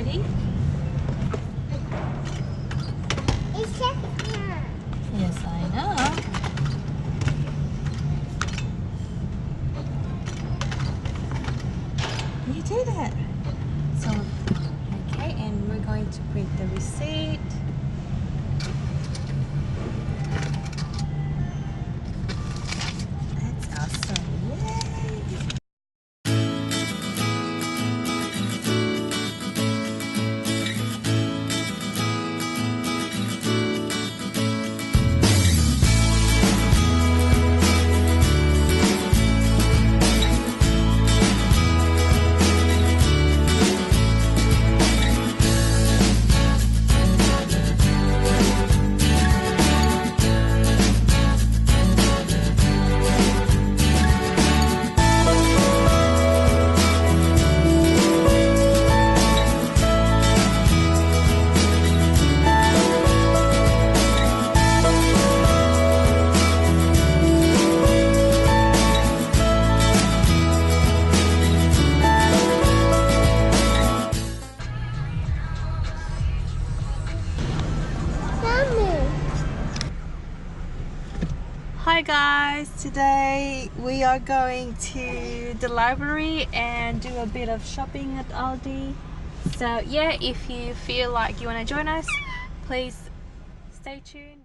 pretty? It's here. Yes, I know. You do that. So, okay, and we're going to print the receipt. That's awesome. Yay! Hi guys, today we are going to the library and do a bit of shopping at Aldi. So yeah, if you feel like you want to join us, please stay tuned.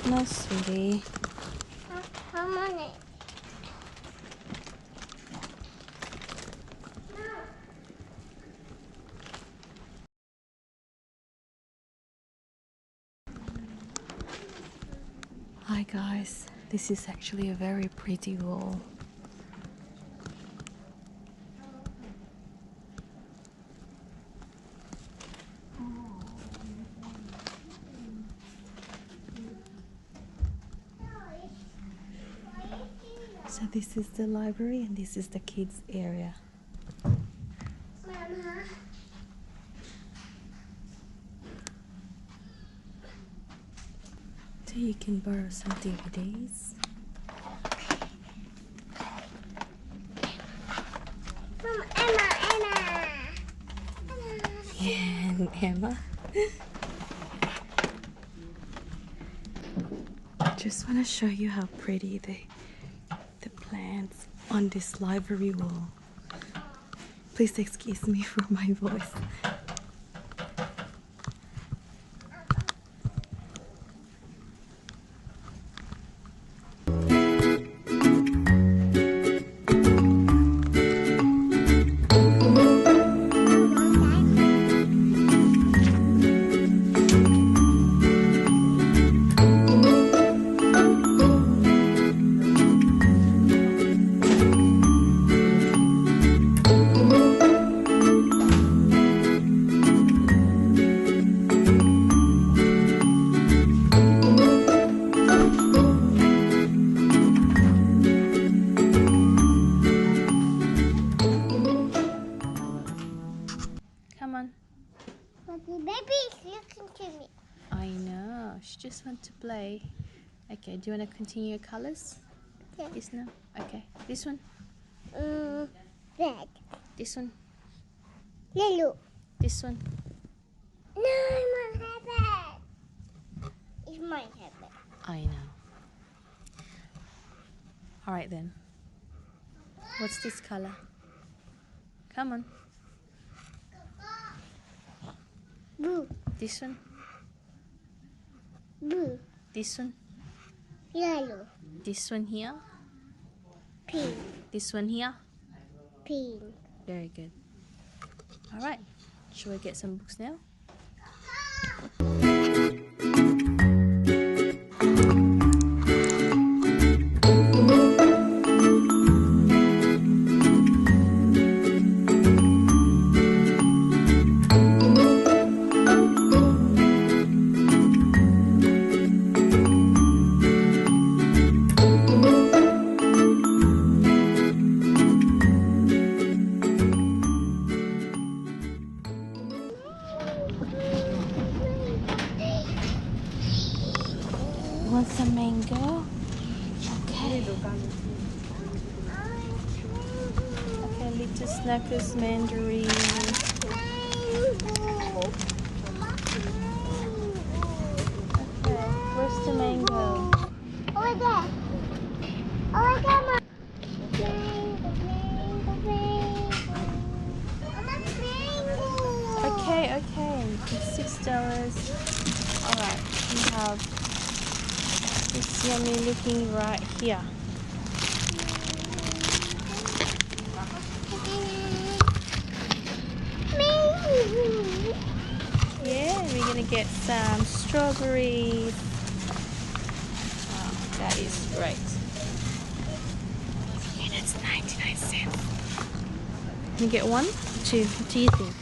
No, sweetie. How many? Hi guys, this is actually a very pretty wall. So this is the library and this is the kids area. Mama. So you can borrow some DVDs. Mama, Emma. Yeah, and Emma. Just want to show you how pretty the plants on this library wall. Please excuse me for my voice. Looking to me. I know, she just wants to play. Okay, do you want to continue your colors? Okay. This now? Okay, this one? Red. This one? Yellow. This one? No, I want it. It's my habit. I know. Alright then. What's this color? Come on. Blue. This one? Blue. This one? Yellow. This one here? Pink. This one here? Pink. Very good. Alright, shall we get some books now? Want some mango? Okay. Okay, lettuce Snackers mandarin. Okay, where's the mango? Over there. Oh, come on. Mango. Okay, it's $6. Alright, we have this yummy looking right here. Yeah, we're gonna get some strawberries. Wow, that is great. And it's 99 cents. Can you get one? Two? What do you think?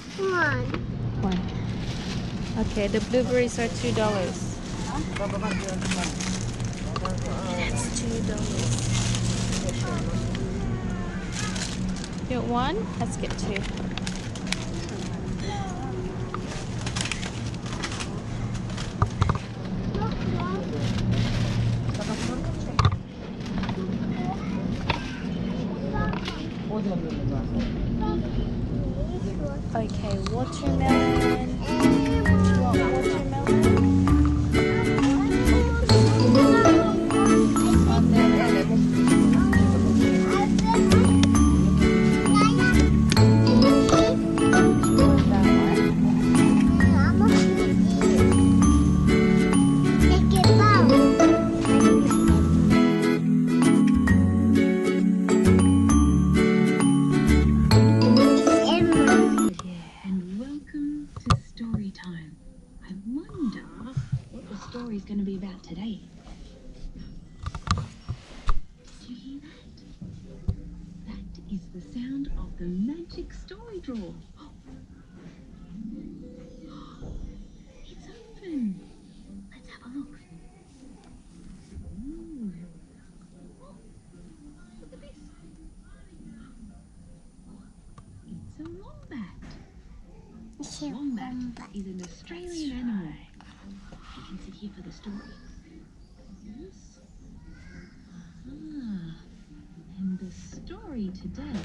One. Okay, the blueberries are $2. That's $2. Get one? Let's get two. Okay, watermelon. Do you want watermelon? Story's going to be about today. Did you hear that? That is the sound of the magic story drawer. It's open. Let's have a look. Ooh. Look at this. It's a wombat. Wombat is an Australian animal. You can sit here for the story. Yes. And the story today